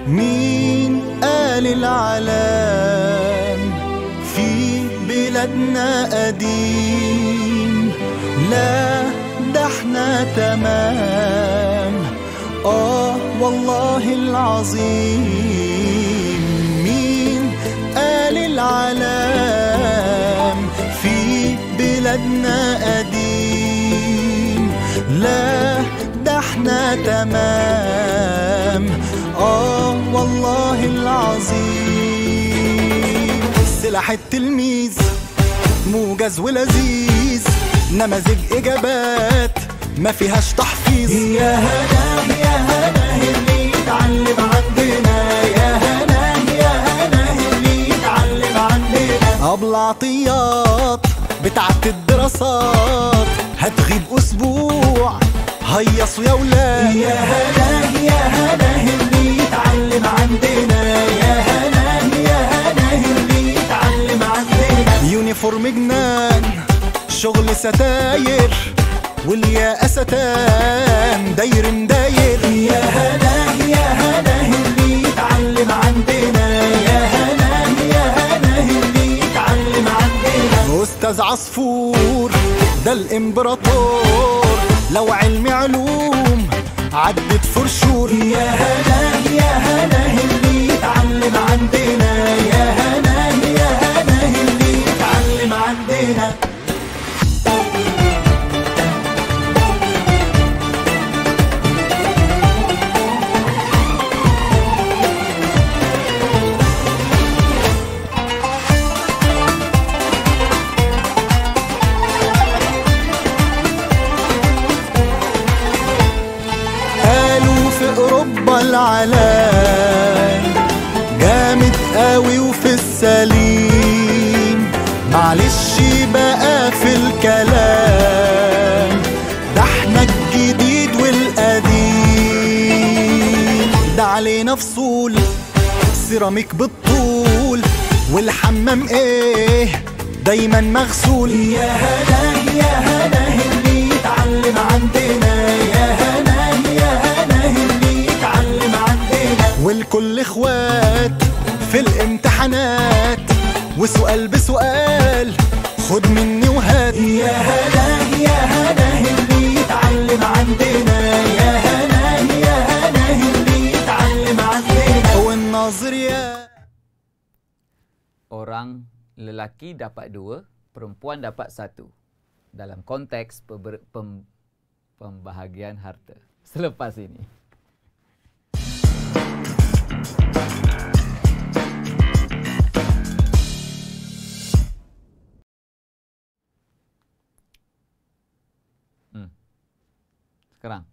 مين قال العالم في بلادنا قديم؟ لا ده احنا تمام، والله العظيم. مين قال العالم في بلادنا قديم؟ لا ده احنا تمام، والله العظيم. سلاح التلميذ موجز ولذيذ، نماذج إجابات ما فيهاش تحفيظ. يا هنا يا هنا اللي يتعلم عندنا، يا هنا يا هنا اللي يتعلم عندنا. أبلة عطيات بتاعت الدراسات هتغيب أسبوع، هيصوا يا ولاد. يا هنا يا هنا اللي يتعلم عندنا، يا هنا يا هنا اللي يتعلم عندنا. يونيفورم جنان شغل ستاير، والياقة ستان داير مداير. يا هنا يا هنا اللي يتعلم عندنا، يا هنا يا هنا اللي يتعلم عندنا. أستاذ عصفور ده الإمبراطور، لو علمي علوم عدت فرشور. يا هنا يا هنا اللي يتعلم عندنا، يا هنا يا هنا اللي يتعلم عندنا. العالم جامد قوي وفي السليم، معلش بقى في الكلام، ده احنا الجديد والقديم. ده علينا فصول سيراميك بالطول، والحمام ايه دايما مغسول. يا هنا يا هنا اللي يتعلم عندنا، يا هنا يا هنا اللي يتعلم عندنا. والكل اخوات في الامتحانات، وسؤال بسؤال خد مني وهات. يا هنا يا هنا اللي يتعلم عندنا، يا هنا يا هنا اللي يتعلم عندنا. والنظرية orang lelaki dapat 2, perempuan dapat 1 dalam konteks pembahagian harta. Selepas ini. Sekarang.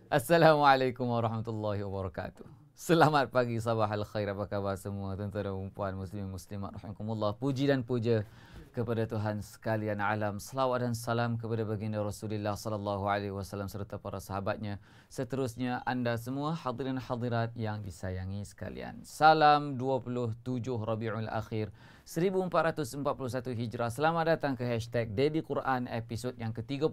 Assalamualaikum warahmatullahi wabarakatuh. Selamat pagi, sabah al-khair, apa khabar semua tuan-tuan dan puan muslim muslimat rahimakumullah. Puji dan puja kepada Tuhan sekalian alam. Selawat dan salam kepada baginda Rasulullah sallallahu alaihi wasallam serta para sahabatnya. Seterusnya anda semua hadirin hadirat yang disayangi sekalian. Salam 27 Rabiul Akhir 1441 Hijrah. Selamat datang ke hashtag Dedi Quran episod yang ke-31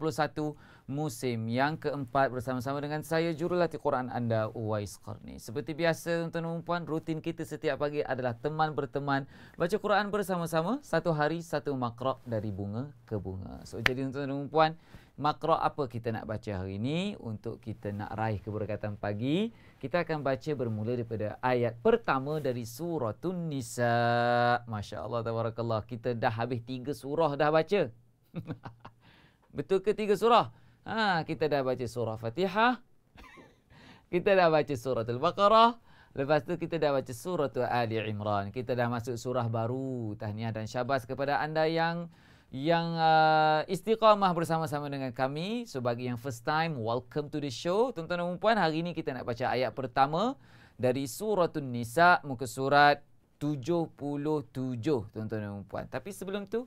musim yang keempat bersama-sama dengan saya jurulatih Quran anda Uwais Qarni. Seperti biasa tuan-tuan dan puan, rutin kita setiap pagi adalah teman berteman baca Quran bersama-sama, satu hari satu makra dari bunga ke bunga. So jadi tuan-tuan dan puan, makra apa kita nak baca hari ini untuk kita nak raih keberkatan pagi? Kita akan baca bermula daripada ayat pertama dari Suratun Nisa. Masya Allah, tabarakallah. Kita dah habis 3 surah dah baca. Betul ke 3 surah? Kita dah baca surah Fatihah. Kita dah baca surah Al-Baqarah. Lepas tu kita dah baca surah Ali Imran. Kita dah masuk surah baru. Tahniah dan syabas kepada anda yang istiqamah bersama-sama dengan kami. So bagi yang first time, welcome to the show. Tuan-tuan dan puan, hari ini kita nak baca ayat pertama dari Suratun Nisa, muka surat 77, tuan-tuan dan puan. Tapi sebelum tu,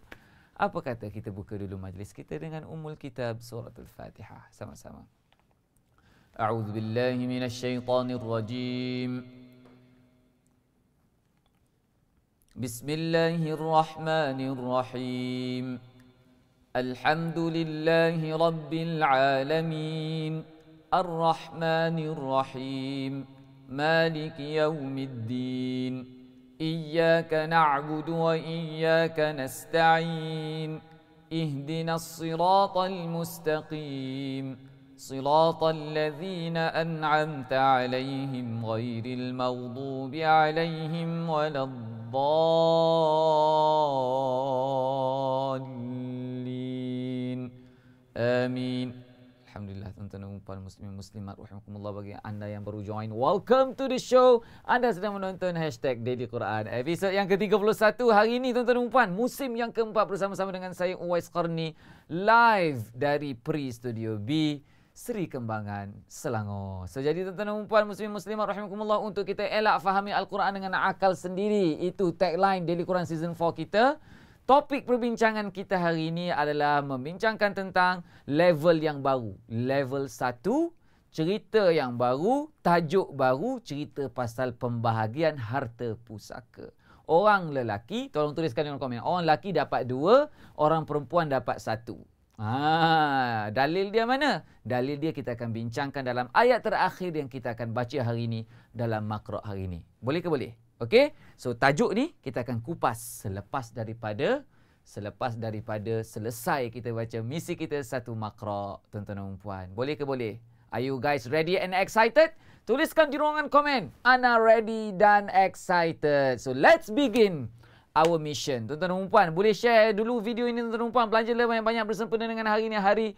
apa kata kita buka dulu majlis kita dengan Ummul Kitab Suratul Fatihah sama-sama. A'udzu billahi minasy syaithanir rajim. Bismillahirrahmanirrahim. Alhamdulillahi rabbil alamin. Ar-Rahmanir Rahim. مالك يوم الدين إياك نعبد وإياك نستعين اهدنا الصراط المستقيم صراط الذين أنعمت عليهم غير المغضوب عليهم ولا الضالين آمين. Alhamdulillah tuan-tuan dan puan muslimin muslimat rahimakumullah, bagi anda yang baru join, welcome to the show. Anda sedang menonton #Daily Quran episod yang ke-31 hari ini tuan-tuan dan puan, musim yang keempat, bersama-sama dengan saya Uwais Qarni, live dari Pri Studio B, Seri Kembangan, Selangor. So jadi tuan-tuan dan puan muslimin muslimat rahimakumullah, untuk kita elak fahami Al-Quran dengan akal sendiri, itu tagline Daily Quran Season 4 kita. Topik perbincangan kita hari ini adalah membincangkan tentang level yang baru. Level 1, cerita yang baru, tajuk baru, cerita pasal pembahagian harta pusaka. Orang lelaki, tolong tuliskan dalam komen, orang lelaki dapat 2, orang perempuan dapat 1. Dalil dia mana? Dalil dia kita akan bincangkan dalam ayat terakhir yang kita akan baca hari ini dalam makro' hari ini. Boleh ke boleh? Okey, so tajuk ni kita akan kupas selepas daripada selesai kita baca misi kita satu makro', tuan-tuan dan puan. Boleh ke boleh? Are you guys ready and excited? Tuliskan di ruangan komen, Ana ready dan excited. So let's begin our mission. Tuan-tuan dan puan, boleh share dulu video ini tuan-tuan dan puan. Belanjalah banyak-banyak bersempena dengan hari ini hari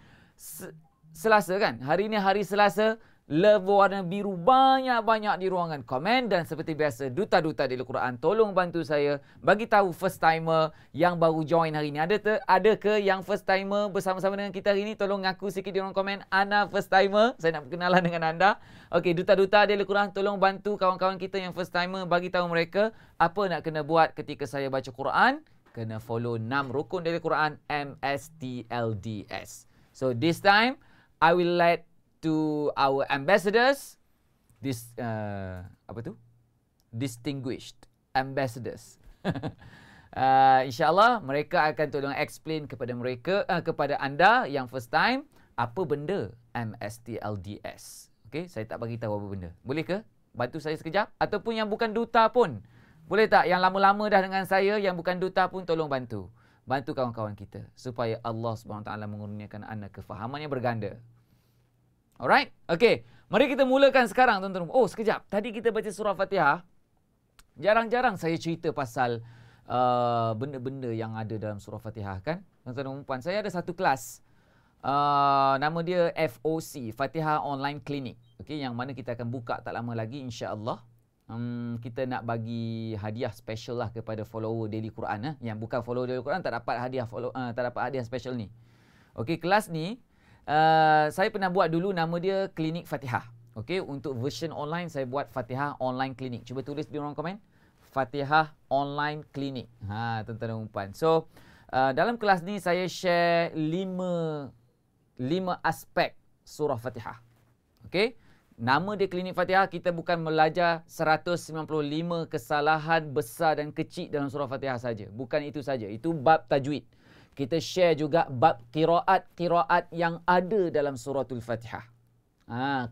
Selasa kan? Hari ini hari Selasa. Love warna biru banyak-banyak di ruangan komen, dan seperti biasa duta-duta Daily Quran tolong bantu saya bagi tahu first timer yang baru join hari ini. Ada ke yang first timer bersama-sama dengan kita hari ini? Tolong ngaku sikit di ruangan komen, Ana first timer. Saya nak berkenalan dengan anda. Okey, duta-duta Daily Quran tolong bantu kawan-kawan kita yang first timer, bagi tahu mereka apa nak kena buat ketika saya baca Quran. Kena follow 6 rukun Daily Quran MSTLDS. So this time I will let to our ambassadors, distinguished ambassadors. InsyaAllah mereka akan tolong explain kepada kepada anda yang first time, apa benda MSTLDS. Okey, saya tak bagi tahu apa benda. Boleh ke bantu saya sekejap? Ataupun yang bukan duta pun, boleh tak? Yang lama-lama dah dengan saya, yang bukan duta pun tolong bantu. Bantu kawan-kawan kita supaya Allah SWT mengurniakan anda kefahaman yang berganda. Alright? Okey. Mari kita mulakan sekarang, tuan-tuan. Oh, sekejap. Tadi kita baca surah Fatihah. Jarang-jarang saya cerita pasal benda-benda yang ada dalam surah Fatihah kan? Tuan-tuan dan puan, saya ada satu kelas. Nama dia FOC, Fatihah Online Clinic. Okey, yang mana kita akan buka tak lama lagi, insya-Allah. Kita nak bagi hadiah special lah kepada follower Daily Quran. Yang bukan follower Daily Quran tak dapat hadiah special ni. Okey, kelas ni saya pernah buat dulu, nama dia Klinik Fatihah. Okey, untuk version online saya buat Fatihah Online Clinic. Cuba tulis di ruang komen, Fatihah Online Clinic. Tuan-tuan dan puan. So, dalam kelas ni saya share 5 aspek surah Fatihah. Okey, nama dia Klinik Fatihah. Kita bukan belajar 195 kesalahan besar dan kecil dalam surah Fatihah saja. Bukan itu saja. Itu bab tajwid. Kita share juga bab qiraat yang ada dalam suratul Fatihah.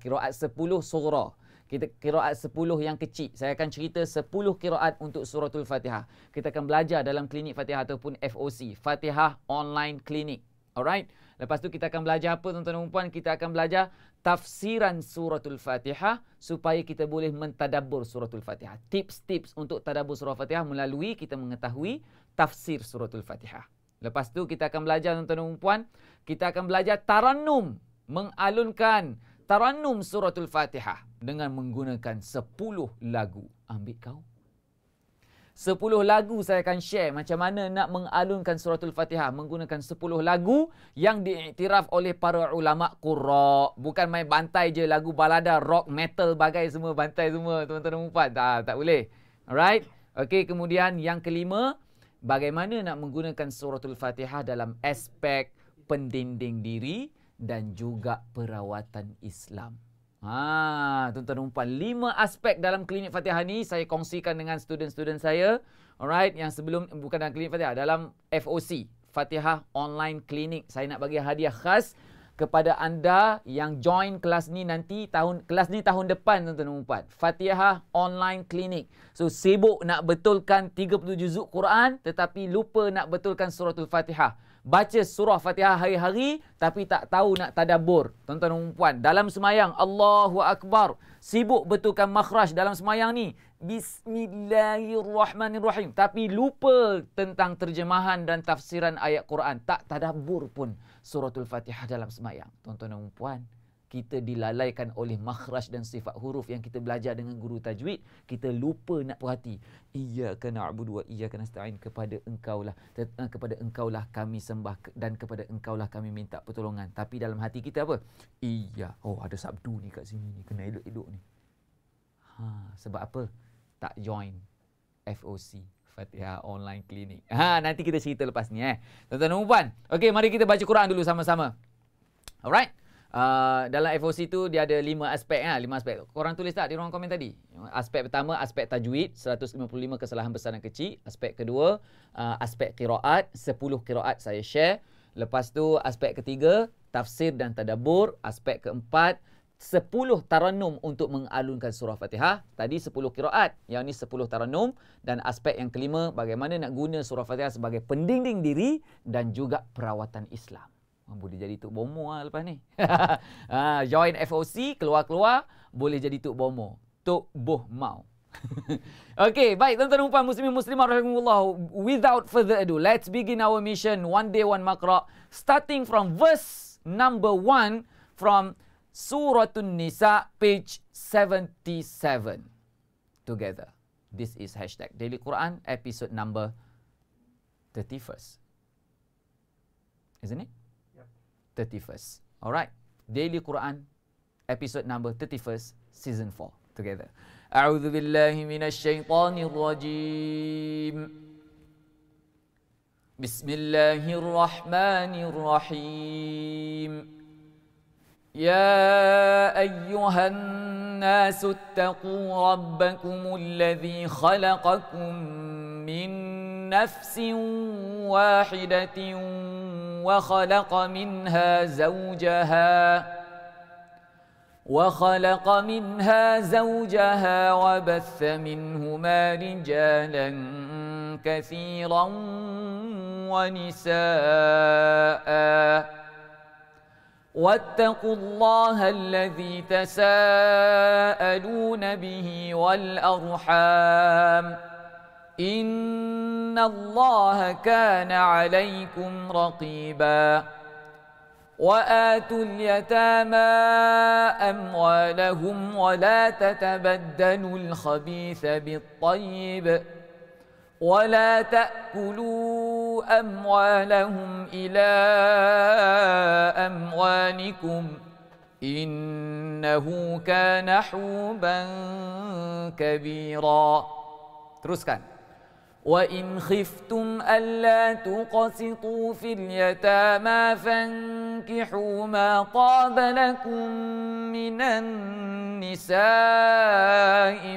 Qiraat 10 surah. Kita qiraat 10 yang kecil. Saya akan cerita 10 qiraat untuk suratul Fatihah. Kita akan belajar dalam Klinik Fatihah ataupun FOC, Fatihah Online Clinic. Alright? Lepas tu kita akan belajar apa, tuan-tuan dan puan? Kita akan belajar tafsiran suratul Fatihah supaya kita boleh mentadabbur suratul Fatihah. Tips-tips untuk tadabbur surah Fatihah melalui kita mengetahui tafsir suratul Fatihah. Lepas tu kita akan belajar, tuan-tuan dan puan, kita akan belajar tarannum, mengalunkan tarannum suratul Fatihah dengan menggunakan 10 lagu. Ambil kau. 10 lagu saya akan share macam mana nak mengalunkan suratul Fatihah menggunakan 10 lagu yang diiktiraf oleh para ulama qurra. Bukan main bantai je lagu balada, rock, metal, bagai semua bantai semua, tuan-tuan dan puan. Tak boleh. Alright? Okey, kemudian yang kelima, bagaimana nak menggunakan suratul Fatihah dalam aspek pendinding diri dan juga perawatan Islam. Tuan-tuan dan puan, 5 aspek dalam Klinik Fatihah ni saya kongsikan dengan student-student saya. Alright, yang sebelum bukan dalam Klinik Fatihah, dalam FOC, Fatihah Online Clinic. Saya nak bagi hadiah khas kepada anda yang join kelas ni nanti tahun depan tuan-tuan dan puan. Fatihah online clinic. So sibuk nak betulkan 30 juzuk Quran tetapi lupa nak betulkan suratul Fatihah. Baca surah Fatihah hari-hari tapi tak tahu nak tadabbur. Tuan-tuan dan puan, dalam semayang Allahu Akbar, sibuk betulkan makhraj dalam semayang ni. Bismillahirrahmanirrahim. Tapi lupa tentang terjemahan dan tafsiran ayat Quran. Tak tadabbur pun suratul Fatihah dalam semayang. Tuan-tuan dan puan, kita dilalaikan oleh makhraj dan sifat huruf yang kita belajar dengan guru tajwid. Kita lupa nak perhati. Iyyaka na'budu wa iyyaka nasta'in. Kepada engkaulah kami sembah dan kepada engkaulah kami minta pertolongan. Tapi dalam hati kita apa? Oh, ada sabdu ni kat sini ni. Kena elok-elok ni. Sebab apa? Tak join FOC, Fatihah Online Clinic. Nanti kita cerita lepas ni tuan-tuan dan puan. Okey, mari kita baca Quran dulu sama-sama. Alright. Dalam FOC tu dia ada 5 aspek 5 aspek. Korang tulis tak di ruang komen tadi? Aspek pertama, aspek tajwid, 155 kesalahan besar dan kecil. Aspek kedua, aspek qiraat, 10 qiraat saya share. Lepas tu aspek ketiga, tafsir dan tadabbur. Aspek keempat, 10 taranum untuk mengalunkan surah Fatihah. Tadi 10 qiraat, yang ni 10 taranum. Dan aspek yang kelima, bagaimana nak guna surah Fatihah sebagai pendinding diri dan juga perawatan Islam. Boleh jadi Tok Bomo lepas ni. Join FOC, keluar-keluar, boleh jadi Tok Bomo. Tok Boh Mau. Okey, baik tuan-tuan dan puan muslimin muslimat rahimakumullah. Without further ado, let's begin our mission one day one Maqra, starting from verse number 1 from Suratun Nisa, page 77. Together. This is hashtag Daily Quran, episode number 31st. Isn't it? Yep. 31st. Alright. Daily Quran, episode number 31st, season 4. Together. A'udhu billahi minash shaitanir rajim. Bismillahirrahmanirrahim. يا أيها الناس اتقوا ربكم الذي خلقكم من نفس واحدة وخلق منها زوجها وبث منهما رجالا كثيرا ونساء واتقوا الله الذي تساءلون به والأرحام إن الله كان عليكم رقيبا وآتوا اليتامى أموالهم ولا تتبدلوا الخبيث بالطيب ولا تأكلوا أموالهم إلى أموالكم إنه كان حوبا كبيرا. Teruskan. وإن خفتم ألا تقسطوا في اليتامى فانكحوا ما طاب لكم من النساء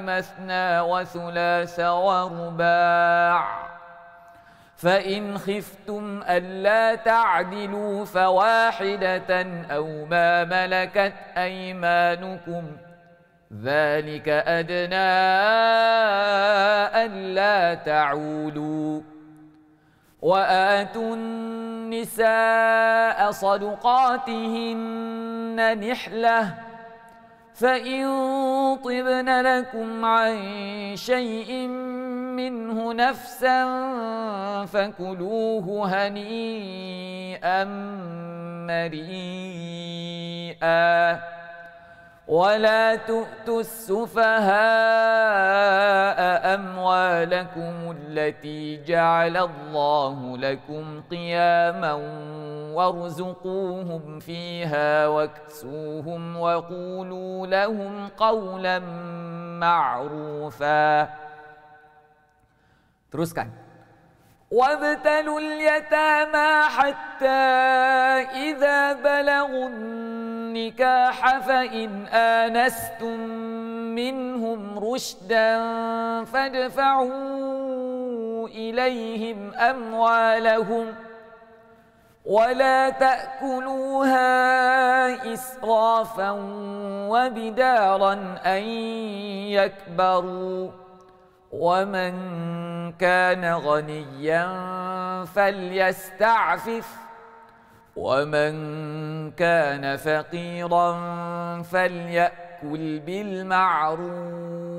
مثنى وثلاث ورباع فإن خفتم ألا تعدلوا فواحدة أو ما ملكت أيمانكم ذلك أدنى ألا تعولوا وآتوا النساء صدقاتهن نحلة فإن طبن لكم عن شيء منه نفسا فكلوه هنيئا مريئا ولا تؤتوا السفهاء أموالكم التي جعل الله لكم قياما وارزقوهم فيها واكسوهم وقولوا لهم قولا معروفا. Teruskan. وابتلوا اليتامى حتى إذا بلغوا النكاح فإن آنستم منهم رشدا فادفعوا إليهم أموالهم ولا تأكلوها إسرافا وبدارا أن يكبروا ومن كان غنيا فليستعفف ومن كان فقيرا فليأكل بالمعروف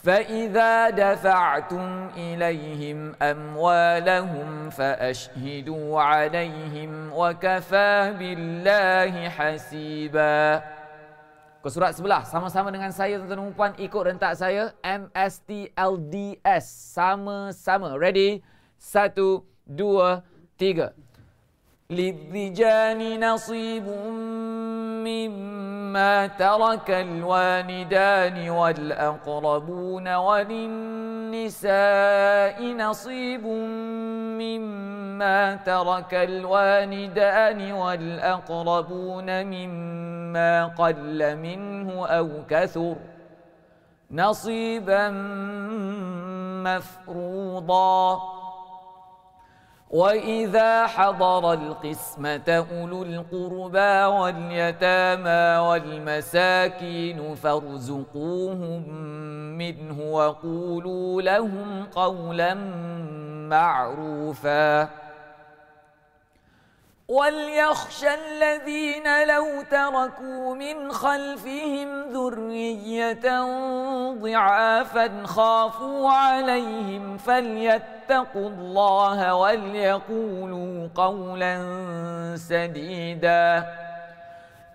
فإذا دفعتم إليهم أموالهم فأشهدوا عليهم وكفى بالله حسيبا. Ke surat sebelah sama-sama dengan saya tuan-tuan dan puan, ikut rentak saya MSTLDS sama-sama. Ready? 1 2 3. للرجال نصيب مما ترك الوالدان والأقربون وللنساء نصيب مما ترك الوالدان والأقربون مما قل منه أو كثر نصيبا مفروضا وإذا حضر القسمة أولو القربى واليتامى والمساكين فارزقوهم منه وقولوا لهم قولا معروفا وليخشى الذين لو تركوا من خلفهم ذرية ضعافا خافوا عليهم فليتقوا الله وليقولوا قولا سديدا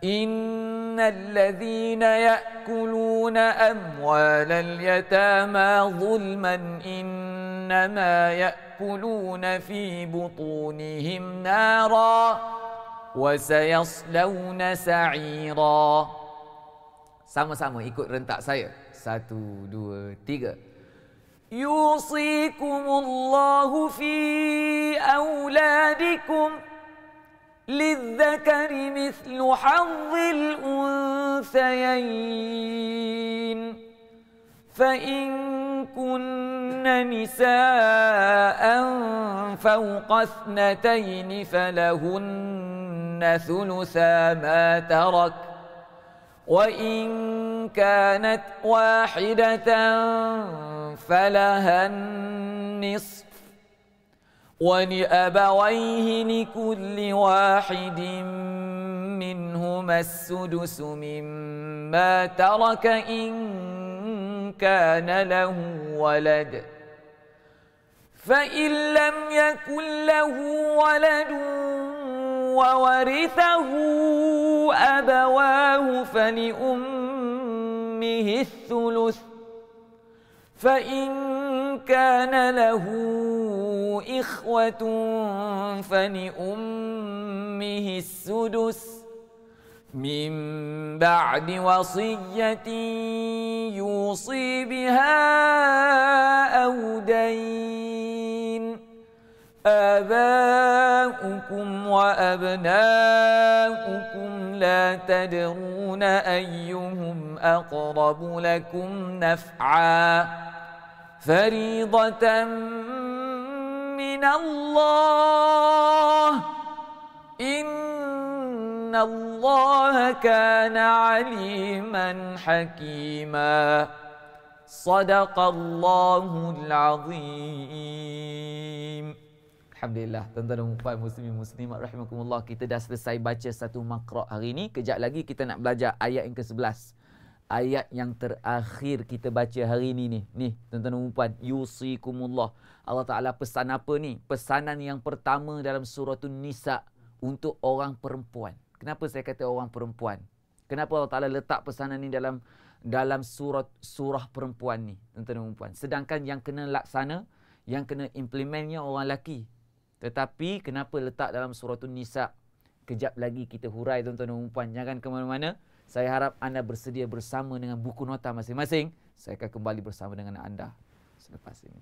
إن الذين يأكلون أموال اليتامى ظلما إنما يأكلون في بطونهم نارا وسيصلون سعيرا. Sama-sama ikut rentak saya. 1 2 3. يوصيكم الله في أولادكم للذكر مثل حظ الأنثيين فإن كن نساء فوق 2 فلهن ثلثا ما ترك وإن كانت واحدة فلها النصف ولأبويه لكل واحد منهما السدس مما ترك إن كان له ولد فإن لم يكن له ولد وورثه أبواه فلأمه الثلث فإن كان له إخوة فلأمه السدس من بعد وصية يوصي بها أو دين آباؤكم وأبناؤكم لا تدرون أيهم أقرب لكم نفعا فريضة من الله إن الله كان عليما حكيما صدق الله العظيم. Alhamdulillah, tuan-tuan dan puan muslimin muslimat rahimakumullah, kita dah selesai baca satu makra hari ini. Kejap lagi kita nak belajar ayat yang ke-11. Ayat yang terakhir kita baca hari ini ni. Ni, tuan-tuan dan puan, yusikumullah. Allah Taala pesan apa ni? Pesanan yang pertama dalam suratul Nisa untuk orang perempuan. Kenapa saya kata orang perempuan? Kenapa Allah Taala letak pesanan ni dalam surah perempuan ni, tuan-tuan dan puan? Sedangkan yang kena laksana, yang kena implementnya orang lelaki. Tetapi kenapa letak dalam suratul Nisa? Kejap lagi kita hurai, tuan-tuan dan puan. Jangan ke mana-mana. Saya harap anda bersedia bersama dengan buku nota masing-masing. Saya akan kembali bersama dengan anda selepas ini.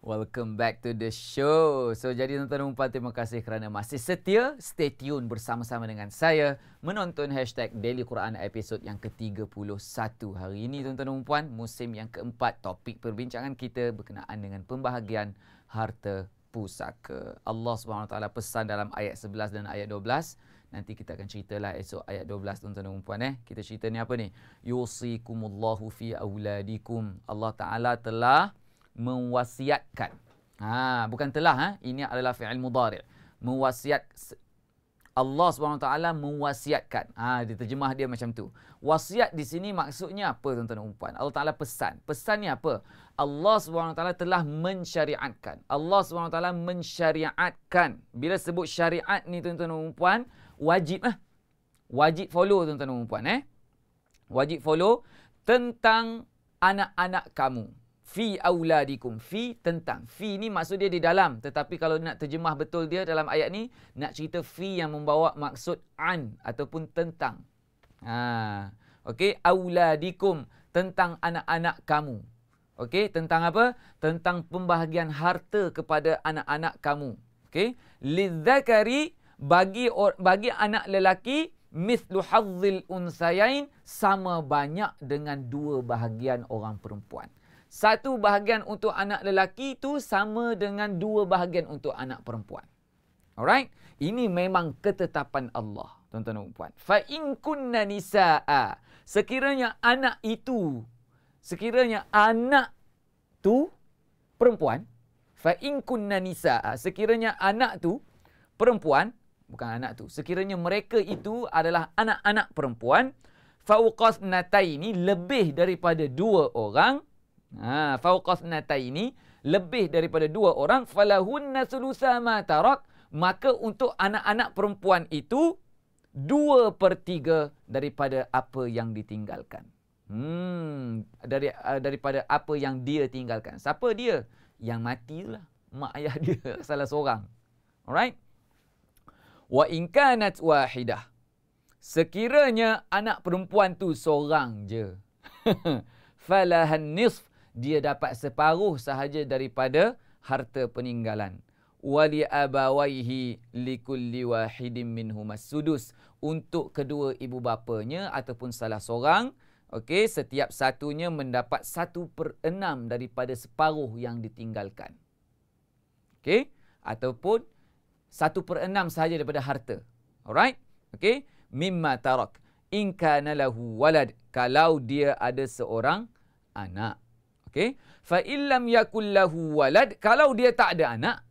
Welcome back to the show. So, jadi tuan-tuan dan puan, terima kasih kerana masih setia. Stay tune bersama-sama dengan saya menonton hashtag Daily Quran episod yang ke-31. Hari ini tuan-tuan dan puan, musim yang keempat, topik perbincangan kita berkenaan dengan pembahagian harta pusaka. Allah SWT pesan dalam ayat 11 dan ayat 12. Nanti kita akan ceritalah esok ayat 12 tuan-tuan dan puan. Kita cerita ni apa ni? Yusikumullahu fi auladikum. Allah Ta'ala telah mewasiatkan. Bukan telah, ini adalah fi'il mudhari'. Mewasiat, Allah SWT mewasiatkan. Diterjemah dia macam tu. Wasiat di sini maksudnya apa tuan-tuan dan puan? Allah Ta'ala pesan. Pesannya apa? Allah SWT telah mensyariatkan. Allah SWT mensyariatkan. Bila sebut syariat ni tuan-tuan dan puan, wajib wajib follow tuan-tuan dan puan. Wajib follow tentang anak-anak kamu. Fi auladikum. Fi tentang. Fi ni maksud dia di dalam. Tetapi kalau nak terjemah betul dia dalam ayat ni, nak cerita fi yang membawa maksud an ataupun tentang. Okey, auladikum, tentang anak-anak kamu. Okey, tentang apa? Tentang pembahagian harta kepada anak-anak kamu. Okey, lidzakari, bagi anak lelaki, mithlu hazzil unsayain, sama banyak dengan dua bahagian orang perempuan. Satu bahagian untuk anak lelaki itu sama dengan dua bahagian untuk anak perempuan. Alright? Ini memang ketetapan Allah, tuan-tuan dan puan. Fa in kunna nisaa, sekiranya anak tu perempuan, fa in kunna nisaa, sekiranya anak tu perempuan, bukan anak tu, sekiranya mereka itu adalah anak-anak perempuan, fauqasnataini, lebih daripada dua orang, fauqasnataini, lebih daripada dua orang, falahunna thulutsa ma tarak, maka untuk anak-anak perempuan itu 2/3 daripada apa yang ditinggalkan. Daripada apa yang dia tinggalkan. Siapa dia? Yang mati itulah. Mak ayah dia salah seorang. Alright? Wa in kanat wahidah, sekiranya anak perempuan tu seorang je, falahan nisf, dia dapat separuh sahaja daripada harta peninggalan. Wali abawaihi likulli wahidin minhumas sudus, untuk kedua ibu bapanya ataupun salah seorang, okey, setiap satunya mendapat 1/6 daripada separuh yang ditinggalkan. Okey, ataupun 1/6 sahaja daripada harta. Alright? Okey, mimma tarak in kana lahu walad, kalau dia ada seorang anak. Okey, fa illam yakul lahu walad, kalau dia tak ada anak,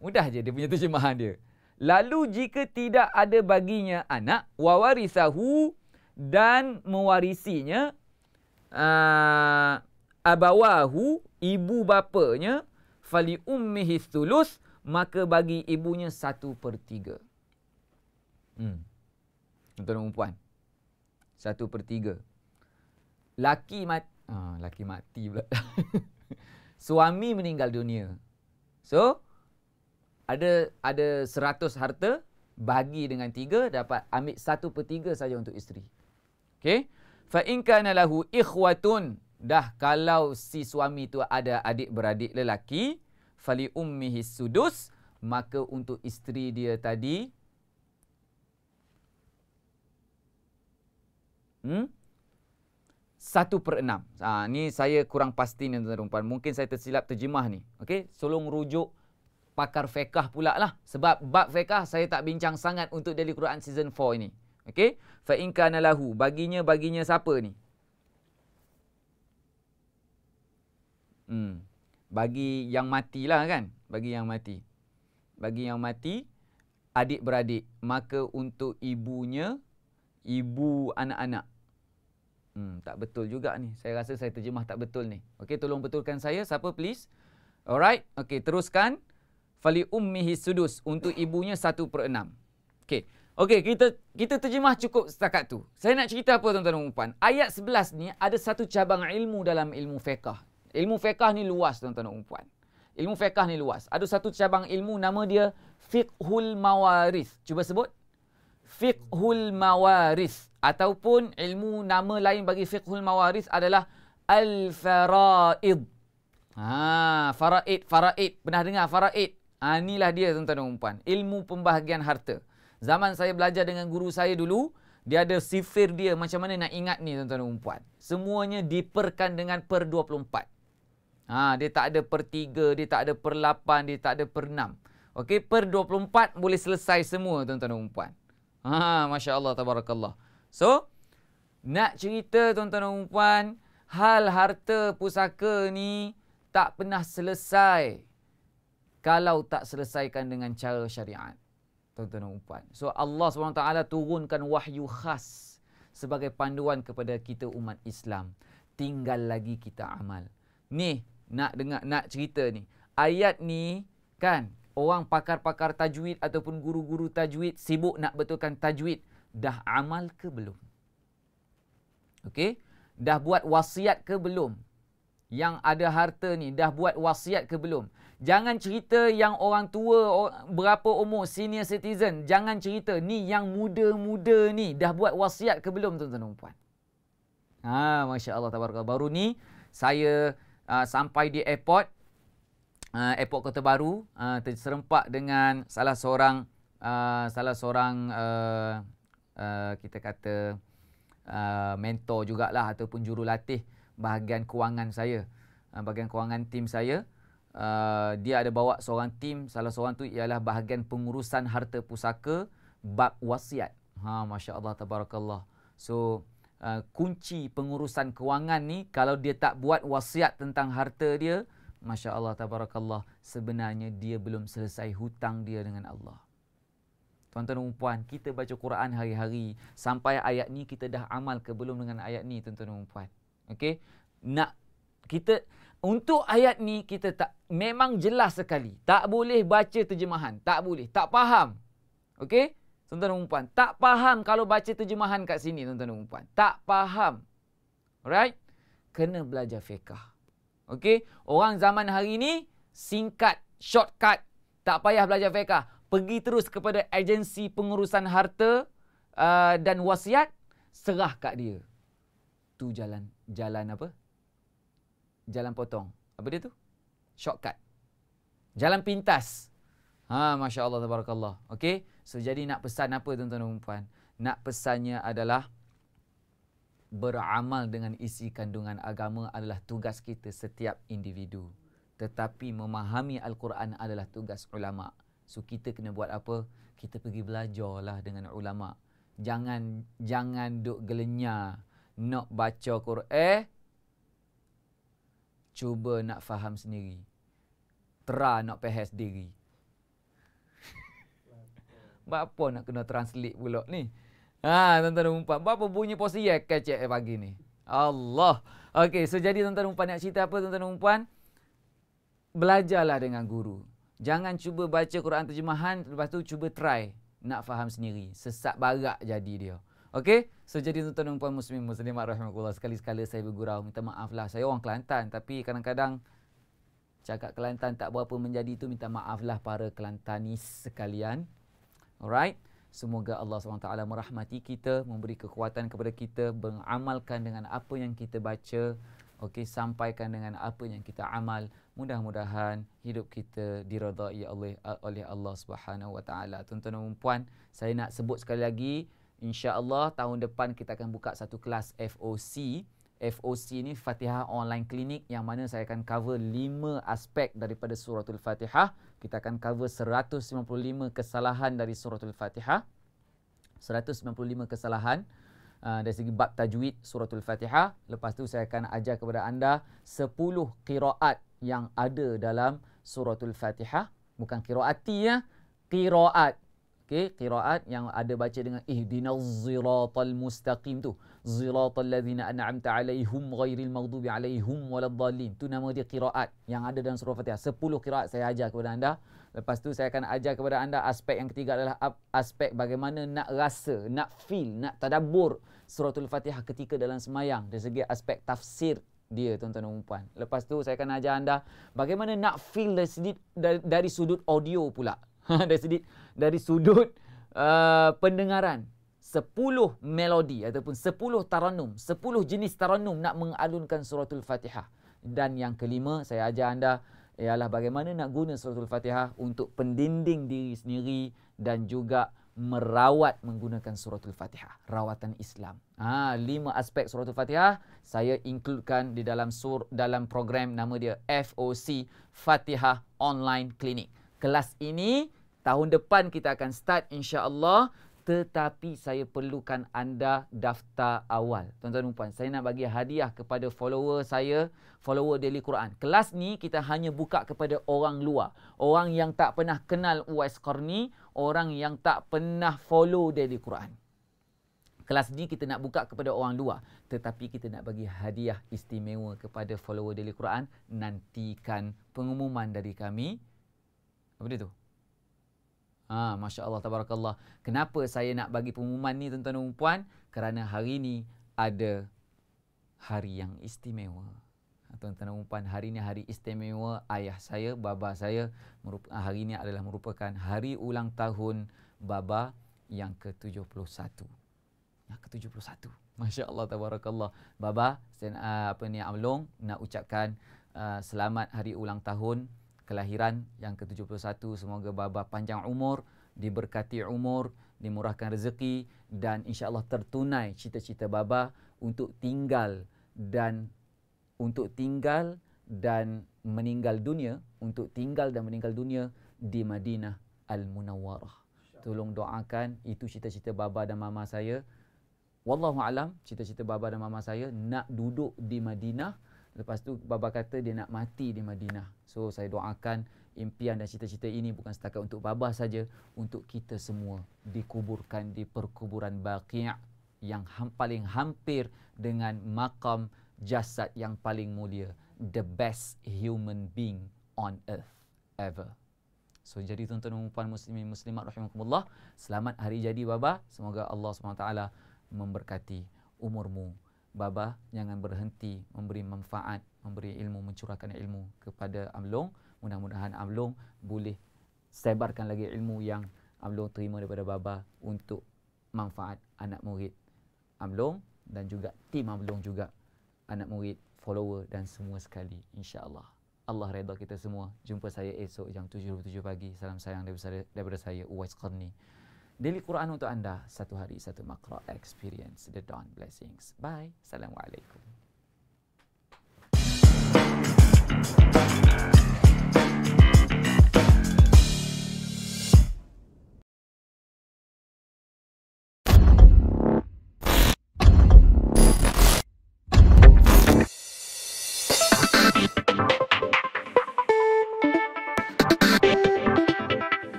mudah je dia punya terjemahan dia. Lalu jika tidak ada baginya anak, wa warithahu, dan mewarisinya, abawahu, ibu bapanya, fali ummihi thuluth, maka bagi ibunya 1/3. Tuan-tuan dan puan, 1/3. Laki mati pula. Suami meninggal dunia. So, ada 100 harta, bagi dengan 3, dapat ambil 1/3 saja untuk isteri. Okey? Fa in kana lahu ikhwatun, dah kalau si suami tu ada adik-beradik lelaki, fali ummihi sudus, maka untuk isteri dia tadi 1/6. Ni saya kurang pasti ni tuan-tuan dan puan. Mungkin saya tersilap terjemah ni. Okey, tolong rujuk pakar fiqh pula lah. Sebab bab fiqh saya tak bincang sangat untuk Daily Quran Season 4 ini. Okey, fa in kana lahu, baginya siapa ni? Bagi yang matilah kan? Bagi yang mati adik-beradik, maka untuk ibunya, ibu anak-anak. Tak betul juga ni. Saya rasa saya terjemah tak betul ni. Okey, tolong betulkan saya. Siapa please? Alright. Okey, teruskan. Fali ummihi sudus, untuk ibunya 1/6. Okey. Okey, kita terjemah cukup setakat tu. Saya nak cerita apa tuan-tuan dan puan? Ayat 11 ni ada satu cabang ilmu dalam ilmu fiqh. Ilmu fiqh ni luas tuan-tuan dan puan. Ilmu fiqh ni luas. Ada satu cabang ilmu nama dia fiqhul mawaris. Cuba sebut. Fiqhul mawaris, ataupun ilmu nama lain bagi fiqhul mawaris adalah al-faraid. Faraid. Pernah dengar faraid? Inilah dia tuan-tuan dan puan. Ilmu pembahagian harta. Zaman saya belajar dengan guru saya dulu, dia ada sifir dia macam mana nak ingat ni tuan-tuan dan puan. Semuanya diperkan dengan per 24. Dia tak ada per 3, dia tak ada per 8, dia tak ada per 6. Okey, per 24 boleh selesai semua tuan-tuan dan puan. Masya Allah, tabarakallah. So, nak cerita tuan-tuan dan puan, hal harta pusaka ni tak pernah selesai kalau tak selesaikan dengan cara syariat. Tuan-tuan dan puan. So Allah SWT turunkan wahyu khas sebagai panduan kepada kita umat Islam. Tinggal lagi kita amal. Ni nak cerita ni. Ayat ni kan orang pakar-pakar tajwid ataupun guru-guru tajwid sibuk nak betulkan tajwid. Dah amal ke belum? Okey? Dah buat wasiat ke belum? Yang ada harta ni dah buat wasiat ke belum? Jangan cerita yang orang tua, berapa umur, senior citizen. Jangan cerita ni yang muda-muda ni dah buat wasiat ke belum tuan-tuan dan puan? Masya Allah, tabarakallah. Baru ni saya sampai di airport Kota Baru, terserempak dengan salah seorang kita kata mentor jugalah ataupun jurulatih bahagian kewangan saya, bahagian kewangan tim saya. Dia ada bawa seorang tim, salah seorang tu ialah bahagian pengurusan harta pusaka bab wasiat. Masya Allah, tabarakallah. So kunci pengurusan kewangan ni, kalau dia tak buat wasiat tentang harta dia, Masya Allah, tabarakallah, sebenarnya dia belum selesai hutang dia dengan Allah. Tuan-tuan dan puan, kita baca Quran hari-hari, sampai ayat ni kita dah amal ke belum dengan ayat ni tuan-tuan dan puan? Okey, untuk ayat ni kita tak, memang jelas sekali, tak boleh baca terjemahan, tak boleh, tak faham. Okey, tuan-tuan dan puan, tak faham kalau baca terjemahan kat sini tuan-tuan dan puan, tak faham. Alright, kena belajar fiqh. Okey, orang zaman hari ni singkat, shortcut, tak payah belajar fiqh, pergi terus kepada agensi pengurusan harta dan wasiat, serah kat dia. Tu jalan apa? Jalan potong. Apa dia tu? Shortcut. Jalan pintas. Masya Allah, tabarakallah. Okey. So, jadi nak pesan apa tuan-tuan dan puan? Nak pesannya adalah beramal dengan isi kandungan agama adalah tugas kita setiap individu. Tetapi memahami Al-Quran adalah tugas ulama'. So, kita kena buat apa? Kita pergi belajarlah dengan ulama'. Jangan duk gelenyar nak baca Quran, cuba nak faham sendiri. Nak faham sendiri. Bapa nak kena translate pula ni. Tuan-tuan dan puan, bapa bunyi posisi kecek pagi ni. Allah. Okey, so jadi tuan-tuan dan puan nak cerita apa tuan-tuan dan puan? Belajarlah dengan guru. Jangan cuba baca Quran terjemahan, lepas tu cuba try nak faham sendiri. Sesak barak jadi dia. Okey? So, jadi tuan-tuan dan puan muslimat rahimakumullah, sekali-sekala saya bergurau, minta maaf lah. Saya orang Kelantan, tapi kadang-kadang cakap Kelantan tak berapa menjadi tu, minta maaf lah para Kelantanis sekalian. Alright? Semoga Allah SWT merahmati kita, memberi kekuatan kepada kita, beramalkan dengan apa yang kita baca. Okey, sampaikan dengan apa yang kita amal. Mudah-mudahan hidup kita diredai oleh Allah Subhanahu Wa Taala. Tuan-tuan dan puan, saya nak sebut sekali lagi, insya-Allah tahun depan kita akan buka satu kelas FOC. FOC ni Fatihah Online Clinic, yang mana saya akan cover 5 aspek daripada suratul Fatihah. Kita akan cover 195 kesalahan dari suratul Fatihah. 195 kesalahan dari segi bab tajwid suratul Fatihah. Lepas tu saya akan ajar kepada anda 10 qiraat yang ada dalam suratul Fatihah. Bukan qiraati ya, qiraat. Okey, qiraat yang ada baca dengan ihdinaz siratal mustaqim tu. Siratal ladzina an'amta 'alaihim ghairil maghdubi 'alaihim waladdallin. Tu nama dia qiraat yang ada dalam surah Fatihah. 10 qiraat saya ajar kepada anda. Lepas tu saya akan ajar kepada anda aspek yang ketiga adalah aspek bagaimana nak rasa, nak feel, nak tadabbur suratul Fatihah ketika dalam semayang dari segi aspek tafsir dia tuan-tuan dan puan. Lepas tu saya akan ajar anda bagaimana nak feel dari sudut audio pula. dari sudut pendengaran. 10 melodi ataupun 10 taranum, 10 jenis taranum nak mengalunkan suratul Fatihah. Dan yang kelima, saya ajar anda ialah bagaimana nak guna suratul Fatihah untuk pendinding diri sendiri dan juga merawat menggunakan suratul Fatihah, rawatan Islam. 5 aspek suratul Fatihah saya includekan di dalam dalam program nama dia FOC, Fatihah Online Clinic. Kelas ini tahun depan kita akan start insya-Allah, tetapi saya perlukan anda daftar awal. Tuan-tuan dan puan, saya nak bagi hadiah kepada follower saya, follower Daily Quran. Kelas ni kita hanya buka kepada orang luar. Orang yang tak pernah kenal Uwais Qarni, orang yang tak pernah follow Daily Quran. Kelas ni kita nak buka kepada orang luar. Tetapi kita nak bagi hadiah istimewa kepada follower Daily Quran. Nantikan pengumuman dari kami. Apa dia tu? Masya Allah, tabarakallah. Kenapa saya nak bagi pengumuman ni tuan-tuan dan puan? Kerana hari ni ada hari yang istimewa. Tuan-tuan dan puan, hari ni hari istimewa ayah saya, baba saya. Hari ni adalah merupakan hari ulang tahun baba yang ke-71. Yang ke-71. Masya Allah, tabarakallah. Baba, Amlong nak ucapkan selamat hari ulang tahun kelahiran yang ke-71. Semoga baba panjang umur, diberkati umur, dimurahkan rezeki dan insya-Allah tertunai cita-cita baba untuk tinggal dan meninggal dunia di Madinah Al-Munawwarah. Tolong doakan, itu cita-cita baba dan mama saya. Wallahu alam, cita-cita baba dan mama saya nak duduk di Madinah. Lepas tu baba kata dia nak mati di Madinah. So saya doakan impian dan cita-cita ini bukan setakat untuk baba saja, untuk kita semua dikuburkan di perkuburan Baqi' yang paling hampir dengan makam jasad yang paling mulia, the best human being on earth ever. So jadi tuan-tuan dan puan muslimin muslimat rahimakumullah, selamat hari jadi baba. Semoga Allah SWT memberkati umurmu. Baba, jangan berhenti memberi manfaat, memberi ilmu, mencurahkan ilmu kepada Amlong. Mudah-mudahan Amlong boleh sebarkan lagi ilmu yang Amlong terima daripada baba untuk manfaat anak murid Amlong dan juga tim Amlong juga, anak murid, follower dan semua sekali, insya-Allah. Allah redha kita semua. Jumpa saya esok jam 7.07 pagi. Salam sayang daripada saya, Uwais Qarni. Daily Quran untuk anda, satu hari satu makra, experience the dawn blessings. Bye. Assalamualaikum.